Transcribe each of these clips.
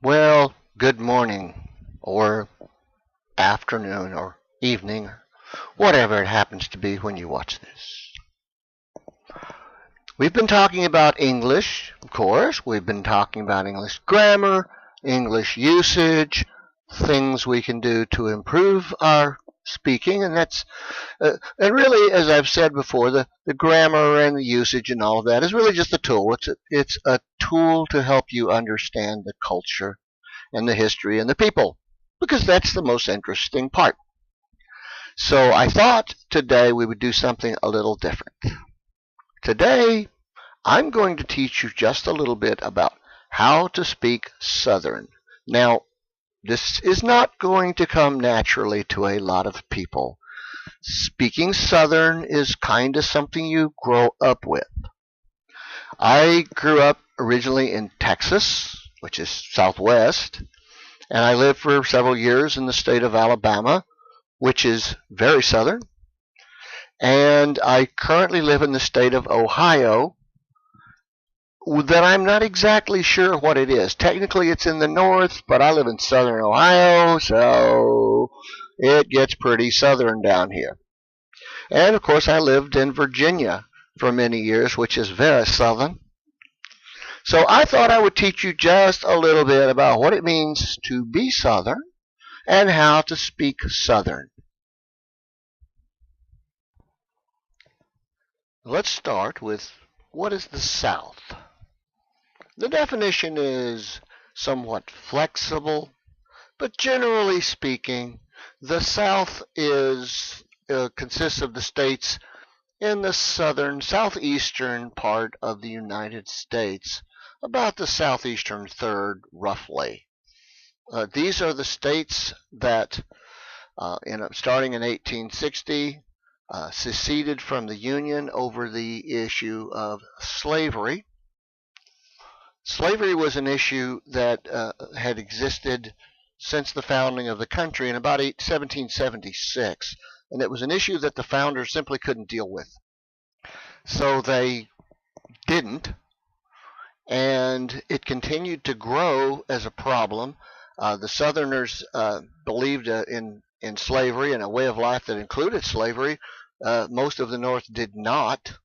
Well, good morning, or afternoon, or evening, or whatever it happens to be when you watch this. We've been talking about English, of course. We've been talking about English grammar, English usage, things we can do to improve our speaking, and really, as I've said before, the grammar and the usage and all of that is really just a tool. It's a tool to help you understand the culture and the history and the people, because that's the most interesting part. So I thought today we would do something a little different. Today, I'm going to teach you just a little bit about how to speak Southern. Now, this is not going to come naturally to a lot of people. Speaking Southern is kind of something you grow up with. I grew up originally in Texas, which is Southwest, and I lived for several years in the state of Alabama, which is very southern. And I currently live in the state of Ohio, that I'm not exactly sure what it is. Technically, it's in the north, but I live in southern Ohio, so it gets pretty southern down here. And of course, I lived in Virginia for many years, which is very southern. So I thought I would teach you just a little bit about what it means to be Southern and how to speak Southern. Let's start with what is the South? The definition is somewhat flexible, but generally speaking, the South consists of the states in the southeastern part of the United States, about the southeastern third, roughly. These are the states that, starting in 1860, seceded from the Union over the issue of slavery. Slavery was an issue that had existed since the founding of the country in about 1776, and it was an issue that the founders simply couldn't deal with. So they didn't, and it continued to grow as a problem. The Southerners believed in slavery and a way of life that included slavery. Most of the North did not.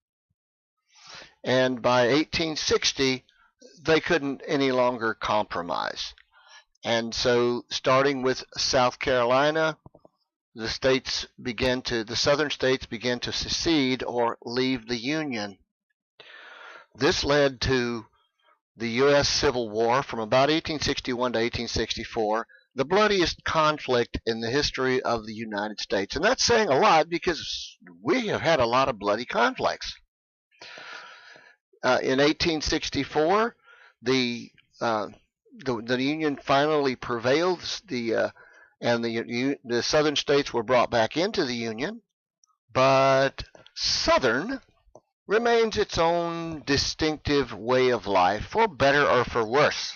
And by 1860, they couldn't any longer compromise. And so, starting with South Carolina, the southern states began to secede or leave the Union. This led to the U.S. Civil War from about 1861 to 1864, the bloodiest conflict in the history of the United States. And that's saying a lot because we have had a lot of bloody conflicts. In 1864, the Union finally prevailed, and the southern states were brought back into the Union, but Southern remains its own distinctive way of life, for better or for worse.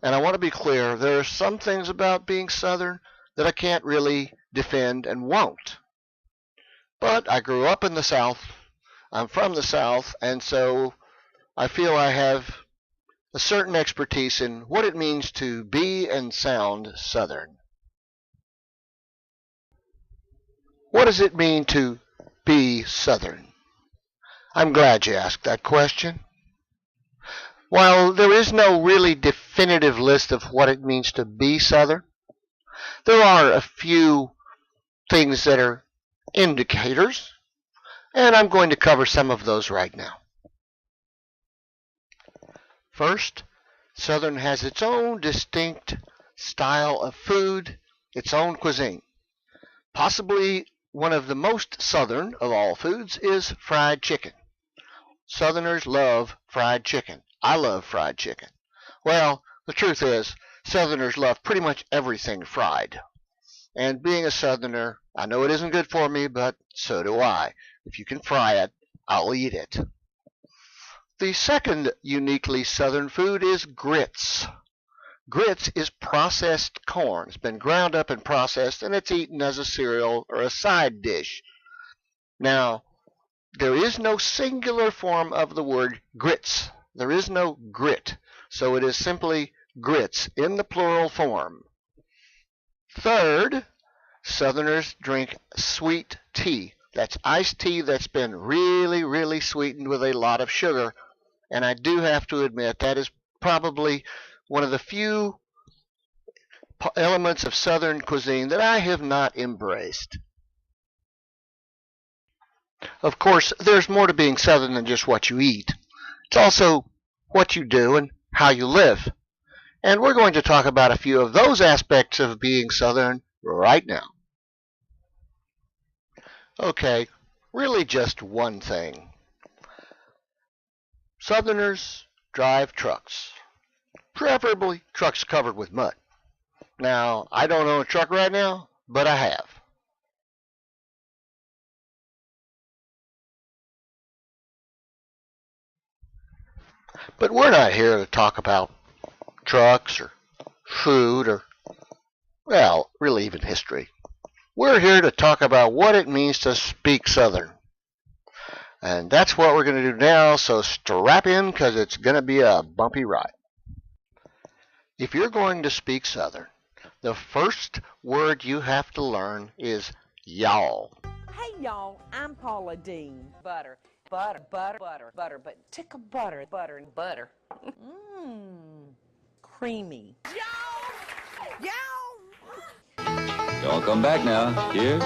And I want to be clear, there are some things about being Southern that I can't really defend and won't. But I grew up in the South, I'm from the South, and so I feel I have a certain expertise in what it means to be and sound Southern. What does it mean to be Southern? I'm glad you asked that question. While there is no really definitive list of what it means to be Southern, there are a few things that are indicators, and I'm going to cover some of those right now. First, Southern has its own distinct style of food, its own cuisine. Possibly one of the most Southern of all foods is fried chicken. Southerners love fried chicken. I love fried chicken. Well, the truth is, Southerners love pretty much everything fried. And being a Southerner, I know it isn't good for me, but so do I. If you can fry it, I'll eat it. The second uniquely Southern food is grits. Grits is processed corn. It's been ground up and processed, and it's eaten as a cereal or a side dish. Now, there is no singular form of the word grits. There is no grit. So it is simply grits in the plural form. Third, Southerners drink sweet tea. That's iced tea that's been really, really sweetened with a lot of sugar. And I do have to admit that is probably one of the few elements of Southern cuisine that I have not embraced. Of course, there's more to being Southern than just what you eat. It's also what you do and how you live. And we're going to talk about a few of those aspects of being Southern right now. Okay, really just one thing. Southerners drive trucks, preferably trucks covered with mud. Now, I don't own a truck right now, but I have. But we're not here to talk about trucks or food or, well, really even history. We're here to talk about what it means to speak Southern. And that's what we're going to do now, so strap in because it's going to be a bumpy ride. If you're going to speak Southern, the first word you have to learn is y'all. Hey y'all, I'm Paula Deen. Butter, butter, butter, butter, butter, but tick of butter, butter, and butter. Creamy. Y'all! Y'all! Y'all come back now. Here.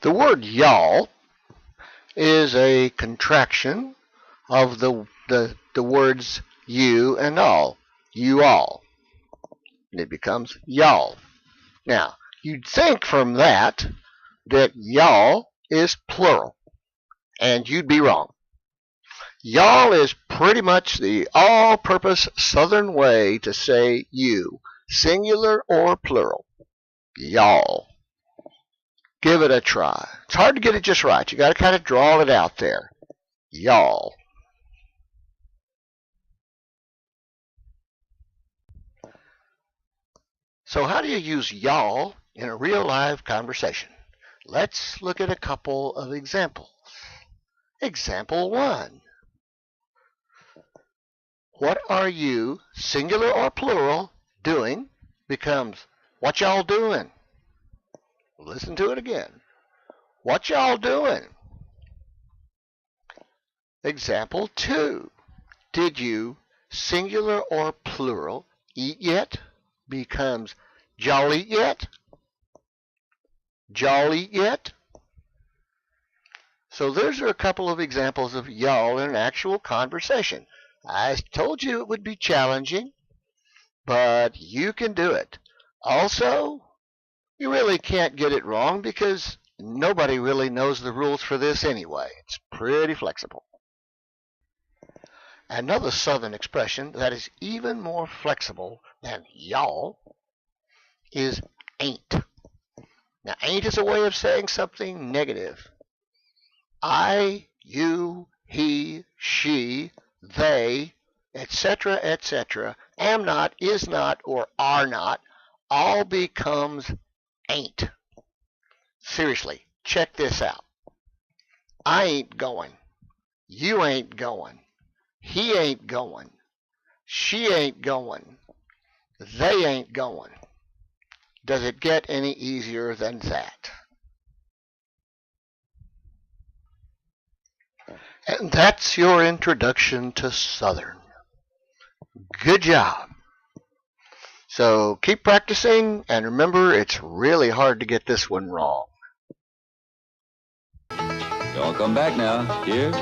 The word y'all is a contraction of the words you and all. You all. And it becomes y'all. Now, you'd think from that y'all is plural. And you'd be wrong. Y'all is pretty much the all-purpose Southern way to say you, singular or plural. Y'all. Give it a try. It's hard to get it just right. You got to kind of draw it out there. Y'all. So how do you use y'all in a real live conversation? Let's look at a couple of examples. Example 1. What are you, singular or plural, doing becomes what y'all doing. Listen to it again. What y'all doing? Example 2. Did you, singular or plural, eat yet? Becomes y'all eat yet? Y'all eat yet? So those are a couple of examples of y'all in an actual conversation. I told you it would be challenging, but you can do it. Also, you really can't get it wrong because nobody really knows the rules for this anyway. It's pretty flexible. Another Southern expression that is even more flexible than y'all is ain't. Now, ain't is a way of saying something negative. I, you, he, she, they, etc., etc., am not, is not, or are not, all becomes ain't. Seriously, check this out. I ain't going. You ain't going. He ain't going. She ain't going. They ain't going. Does it get any easier than that? And that's your introduction to Southern. Good job. So keep practicing, and remember, it's really hard to get this one wrong. Y'all come back now. Here.